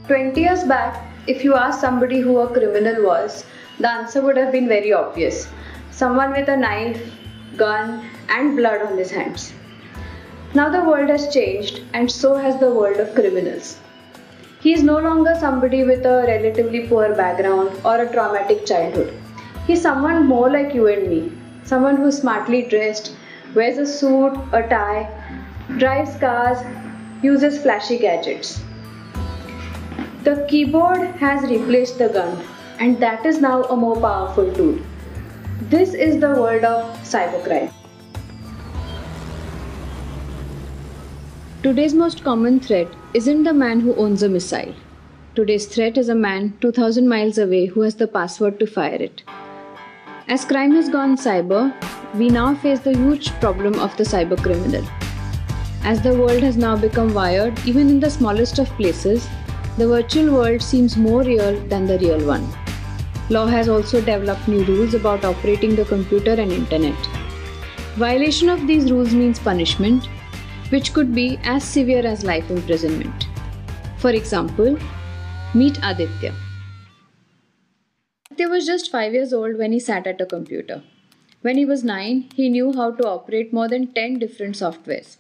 20 years back, if you asked somebody who a criminal was, the answer would have been very obvious. Someone with a knife, gun, and blood on his hands. Now the world has changed, and so has the world of criminals. He is no longer somebody with a relatively poor background or a traumatic childhood. He is someone more like you and me, someone who is smartly dressed, wears a suit, a tie, drives cars, uses flashy gadgets. The keyboard has replaced the gun, and that is now a more powerful tool. This is the world of cybercrime. Today's most common threat isn't the man who owns a missile. Today's threat is a man 2000 miles away who has the password to fire it. As crime has gone cyber, we now face the huge problem of the cyber criminal. As the world has now become wired, even in the smallest of places, the virtual world seems more real than the real one. Law has also developed new rules about operating the computer and internet. Violation of these rules means punishment, which could be as severe as life imprisonment. For example, meet Aditya. Aditya was just 5 years old when he sat at a computer. When he was 9, he knew how to operate more than 10 different softwares.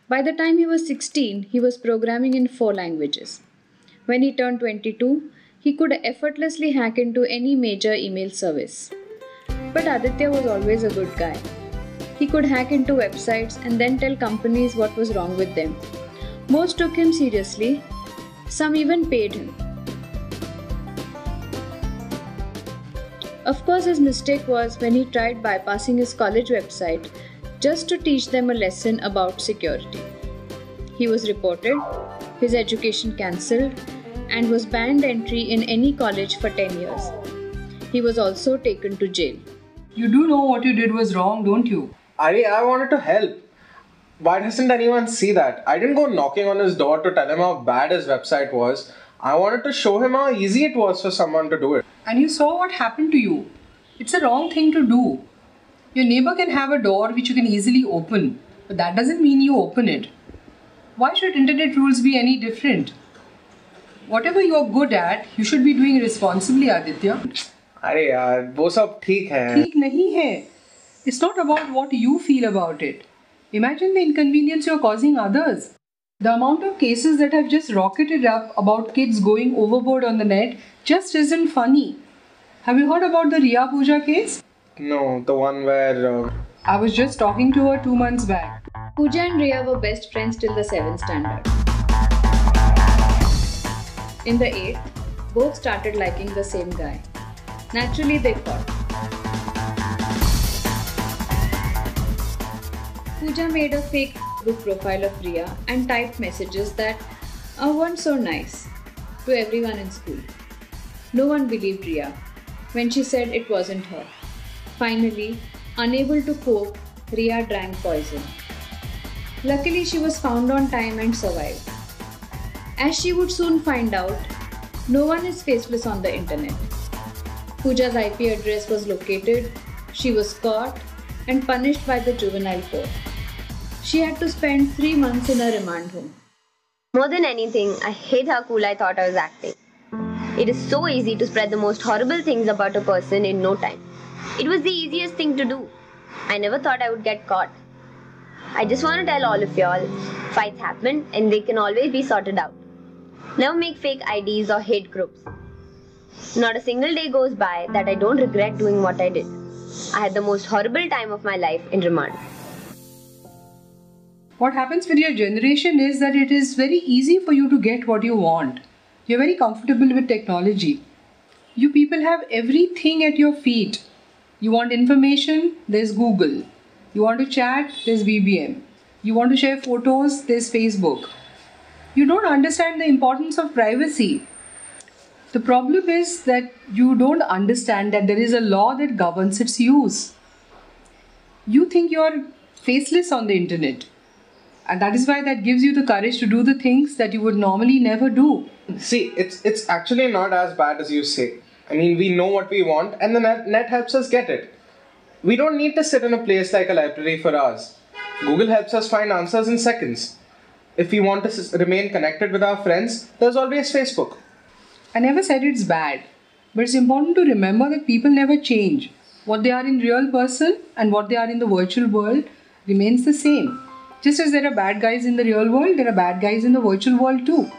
By the time he was 16, he was programming in 4 languages. When he turned 22, he could effortlessly hack into any major email service. But Aditya was always a good guy. He could hack into websites and then tell companies what was wrong with them. Most took him seriously. Some even paid him. Of course, his mistake was when he tried bypassing his college website just to teach them a lesson about security. He was reported, his education cancelled, and was banned entry in any college for 10 years. He was also taken to jail. You do know what you did was wrong, don't you? I wanted to help. Why doesn't anyone see that? I didn't go knocking on his door to tell him how bad his website was. I wanted to show him how easy it was for someone to do it. And you saw what happened to you. It's a wrong thing to do. Your neighbor can have a door which you can easily open, but that doesn't mean you open it. Why should internet rules be any different? Whatever you're good at, you should be doing responsibly, Aditya. अरे यार, वो सब ठीक है. ठीक नहीं है. It's not about what you feel about it. Imagine the inconvenience you're causing others. The amount of cases that have just rocketed up about kids going overboard on the net just isn't funny. Have you heard about the Riya Pooja case? No, the one where... I was just talking to her 2 months back. Pooja and Riya were best friends till the 7th standard. In the 8th, both started liking the same guy. Naturally, they fought. Pooja made a fake Facebook profile of Riya and typed messages that weren't so nice to everyone in school. No one believed Riya when she said it wasn't her. Finally, unable to cope, Riya drank poison. Luckily, she was found on time and survived. As she would soon find out, no one is faceless on the internet. Pooja's IP address was located, she was caught and punished by the juvenile court. She had to spend 3 months in a remand home. More than anything, I hate how cool I thought I was acting. It is so easy to spread the most horrible things about a person in no time. It was the easiest thing to do. I never thought I would get caught. I just want to tell all of y'all, fights happen and they can always be sorted out. Never make fake IDs or hate groups. Not a single day goes by that I don't regret doing what I did. I had the most horrible time of my life in remand. What happens with your generation is that it is very easy for you to get what you want. You're very comfortable with technology. You people have everything at your feet. You want information? There's Google. You want to chat? There's BBM. You want to share photos? There's Facebook. You don't understand the importance of privacy. The problem is that you don't understand that there is a law that governs its use. You think you're faceless on the internet. And that is why that gives you the courage to do the things that you would normally never do. See, it's actually not as bad as you say. I mean, we know what we want and the net helps us get it. We don't need to sit in a place like a library for hours. Google helps us find answers in seconds. If we want to remain connected with our friends, there's always Facebook. I never said it's bad, but it's important to remember that people never change. What they are in real person and what they are in the virtual world remains the same. Just as there are bad guys in the real world, there are bad guys in the virtual world too.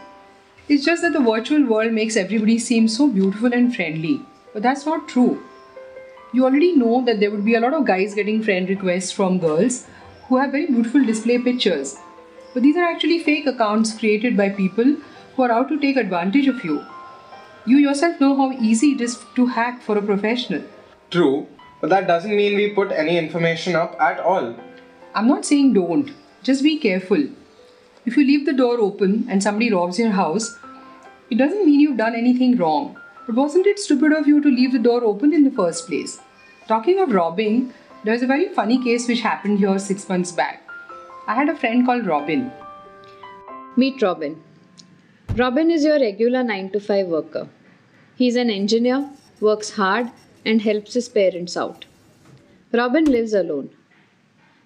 It's just that the virtual world makes everybody seem so beautiful and friendly, but that's not true. You already know that there would be a lot of guys getting friend requests from girls who have very beautiful display pictures. But these are actually fake accounts created by people who are out to take advantage of you. You yourself know how easy it is to hack for a professional. True, but that doesn't mean we put any information up at all. I'm not saying don't, just be careful. If you leave the door open and somebody robs your house, it doesn't mean you've done anything wrong. But wasn't it stupid of you to leave the door open in the first place? Talking of robbing, there was a very funny case which happened here 6 months back. I had a friend called Robin. Meet Robin. Robin is your regular 9 to 5 worker. He's an engineer, works hard, and helps his parents out. Robin lives alone.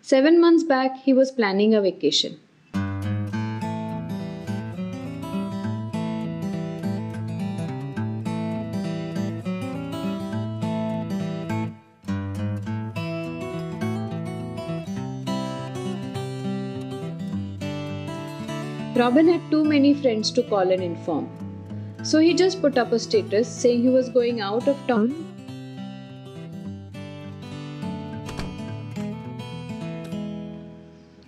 7 months back, he was planning a vacation. Robin had too many friends to call and inform. So he just put up a status saying he was going out of town.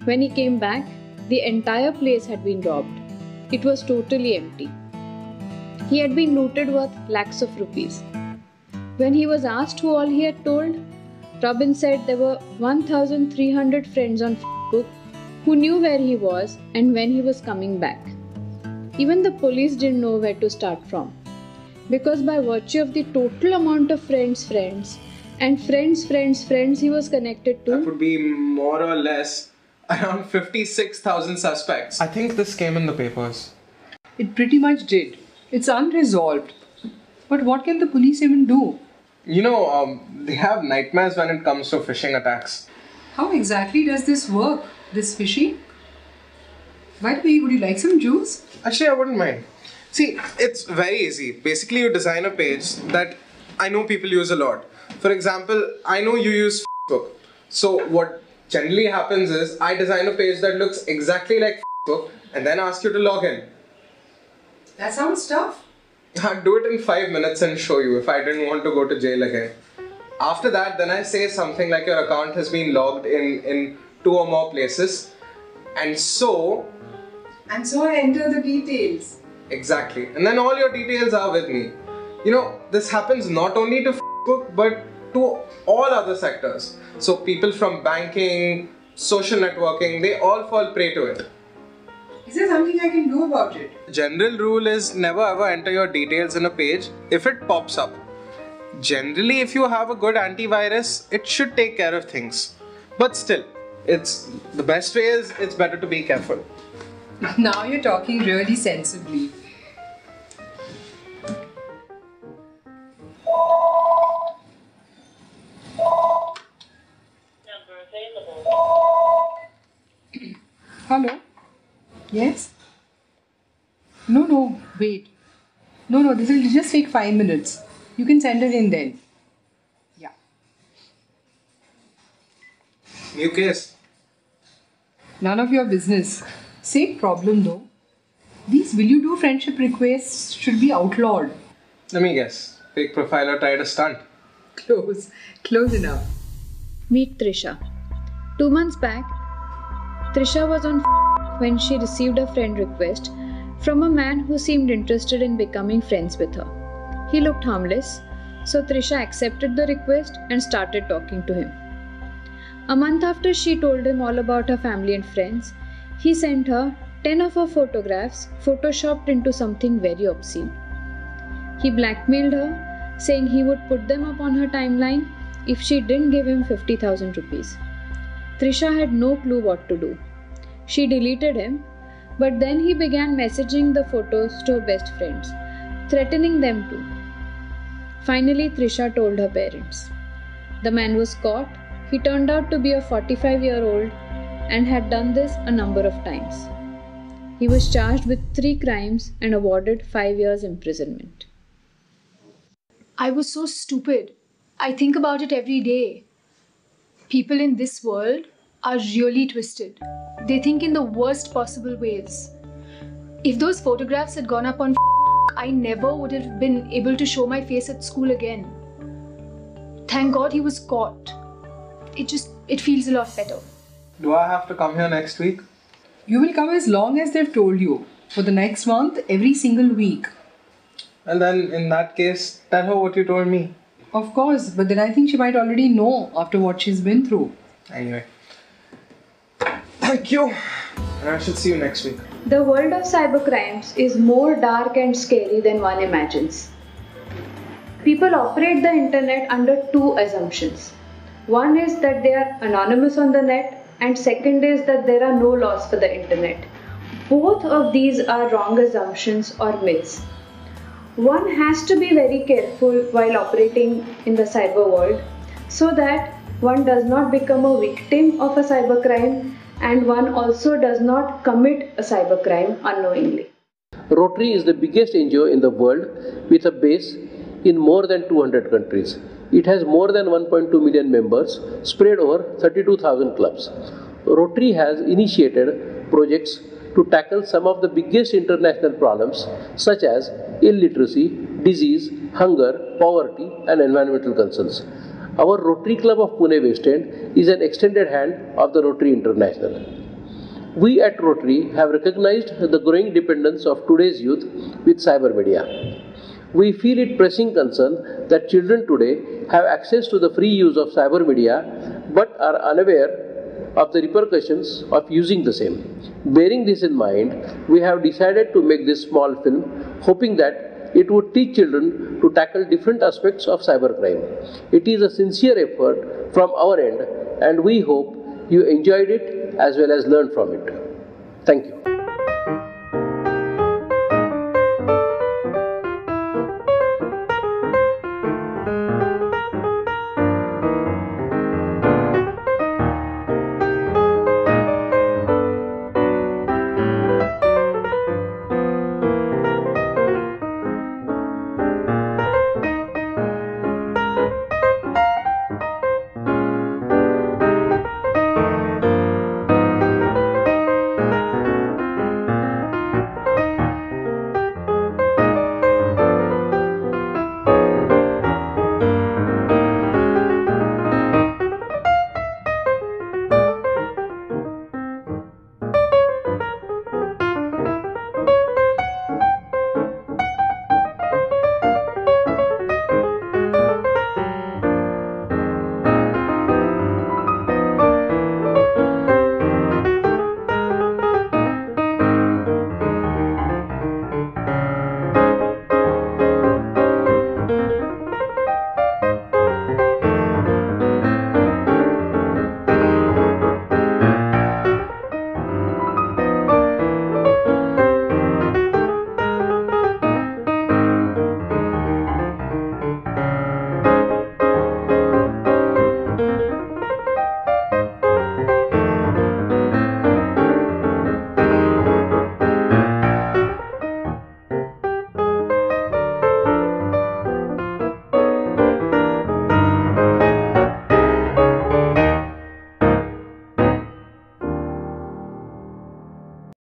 When he came back, the entire place had been robbed. It was totally empty. He had been looted worth lakhs of rupees. When he was asked who all he had told, Robin said there were 1,300 friends on Facebook who knew where he was and when he was coming back. Even the police didn't know where to start from. Because by virtue of the total amount of friends he was connected to, that would be more or less around 56,000 suspects. I think this came in the papers. It pretty much did. It's unresolved. But what can the police even do? They have nightmares when it comes to phishing attacks. How exactly does this work, this phishing? By the way, would you like some juice? Actually, I wouldn't mind. See, it's very easy. Basically, you design a page that I know people use a lot. For example, I know you use Facebook. So what generally happens is I design a page that looks exactly like Facebook and then ask you to log in. That sounds tough. I'd do it in 5 minutes and show you if I didn't want to go to jail again. After that, then I say something like your account has been logged in 2 or more places. And so I enter the details. Exactly. And then all your details are with me. This happens not only to Facebook but to all other sectors. So people from banking, social networking, they all fall prey to it. Is there something I can do about it? General rule is never ever enter your details in a page if it pops up. Generally, if you have a good antivirus, it should take care of things. But still, the best way is it's better to be careful. Now you're talking really sensibly. Hello? Yes? No, wait. No, this will just take 5 minutes. You can send it in then. Yeah. New case. None of your business. Same problem though. These will you do friendship requests should be outlawed. Let me guess. Fake profiler tried a stunt. Close enough. Meet Trisha. 2 months back, Trisha was on when she received a friend request from a man who seemed interested in becoming friends with her. He looked harmless, so Trisha accepted the request and started talking to him. A month after she told him all about her family and friends, he sent her 10 of her photographs photoshopped into something very obscene. He blackmailed her, saying he would put them up on her timeline if she didn't give him 50,000 rupees. Trisha had no clue what to do. She deleted him, but then he began messaging the photos to her best friends, threatening them too. Finally, Trisha told her parents. The man was caught. He turned out to be a 45-year-old and had done this a number of times. He was charged with 3 crimes and awarded 5 years imprisonment. I was so stupid. I think about it every day. People in this world are really twisted. They think in the worst possible ways. If those photographs had gone up on I never would have been able to show my face at school again. Thank God he was caught. It feels a lot better. Do I have to come here next week? You will come as long as they've told you. For the next month, every single week. And then in that case, tell her what you told me. Of course, but then I think she might already know after what she's been through. Anyway. Thank you. And I shall see you next week. The world of cybercrimes is more dark and scary than one imagines. People operate the internet under 2 assumptions. One is that they are anonymous on the net, and second is that there are no laws for the internet. Both of these are wrong assumptions or myths. One has to be very careful while operating in the cyber world so that one does not become a victim of a cybercrime and one also does not commit a cybercrime unknowingly. Rotary is the biggest NGO in the world with a base in more than 200 countries. It has more than 1.2 million members spread over 32,000 clubs. Rotary has initiated projects to tackle some of the biggest international problems such as illiteracy, disease, hunger, poverty and environmental concerns. Our Rotary Club of Pune West End is an extended hand of the Rotary International. We at Rotary have recognized the growing dependence of today's youth with cyber media. We feel it pressing concern that children today have access to the free use of cyber media but are unaware of the repercussions of using the same. Bearing this in mind, we have decided to make this small film, hoping that it would teach children to tackle different aspects of cybercrime. It is a sincere effort from our end, and we hope you enjoyed it as well as learned from it. Thank you.